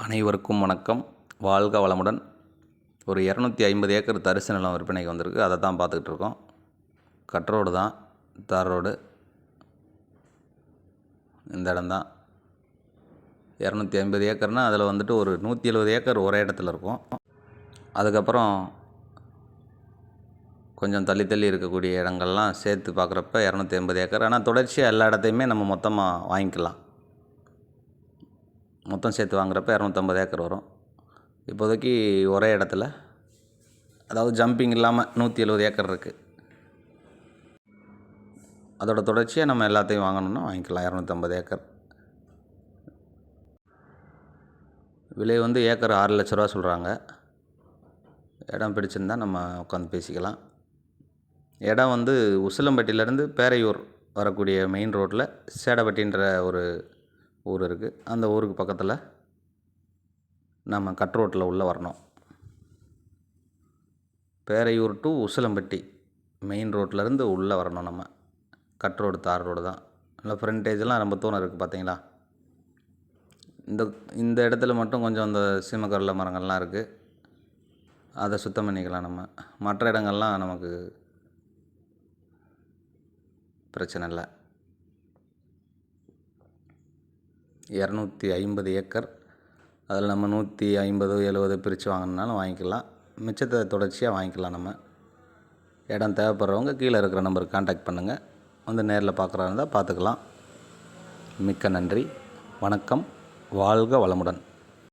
அனைவருக்கும் வணக்கம். வாழ்க வளமுடன். ஒரு 250 ஏக்கர் தரிசு நிலம் விற்பனைக்கு வந்திருக்கு. அதை தான் பார்த்துக்கிட்டு இருக்கோம். கட் ரோடு தான், தார் ரோடு. இந்த இடம் தான் 250 ஏக்கர்னால் அதில் வந்துட்டு ஒரு 170 ஏக்கர் ஒரே இடத்துல இருக்கும். அதுக்கப்புறம் கொஞ்சம் தள்ளி தள்ளி இருக்கக்கூடிய இடங்கள்லாம் சேர்த்து பார்க்குறப்ப 280 ஏக்கர். ஆனால் தொடர்ச்சியாக எல்லா இடத்தையுமே நம்ம மொத்தமாக வாங்கிக்கலாம். மொத்தம் சேர்த்து வாங்குறப்ப 250 ஏக்கர் வரும். இப்போதைக்கு ஒரே இடத்துல, அதாவது ஜம்பிங் இல்லாமல் 170 ஏக்கர் இருக்குது. அதோட தொடர்ச்சியாக நம்ம எல்லாத்தையும் வாங்கணுன்னா வாங்கிக்கலாம். 250 ஏக்கர் விலை வந்து ஏக்கர் 6 லட்ச ரூபா சொல்கிறாங்க. இடம் பிடிச்சிருந்தா நம்ம உட்காந்து பேசிக்கலாம். இடம் வந்து உசிலம்பட்டியிலேருந்து பேரையூர் வரக்கூடிய மெயின் ரோட்டில் சேடப்பட்டின்ற ஒரு ஊர் இருக்குது. அந்த ஊருக்கு பக்கத்தில் நம்ம கட் ரோட்டில் உள்ளே வரணும். பேரையூர் டு உசிலம்பட்டி மெயின் ரோட்லேருந்து உள்ளே வரணும். நம்ம கட் ரோடு, தார் ரோடு தான். இல்லை ஃப்ரண்டேஜெலாம் ரொம்ப தூரம் இருக்குது பார்த்தீங்களா. இந்த இடத்துல மட்டும் கொஞ்சம் இந்த சீமக்கரலை மரங்கள்லாம் இருக்குது. அதை சுத்தம் பண்ணிக்கலாம் நம்ம. மற்ற இடங்கள்லாம் நமக்கு பிரச்சனை இல்லை. 250 ஏக்கர். அதில் நம்ம 150, 70 பிரித்து வாங்கினாலும் வாங்கிக்கலாம். மிச்சத்தை தொடர்ச்சியாக வாங்கிக்கலாம். நம்ம இடம் தேவைப்படுறவங்க கீழே இருக்கிற நம்பருக்கு கான்டாக்ட் பண்ணுங்கள். வந்து நேரில் பார்க்குறதா இருந்தால் பார்த்துக்கலாம். மிக்க நன்றி. வணக்கம். வாழ்க வளமுடன்.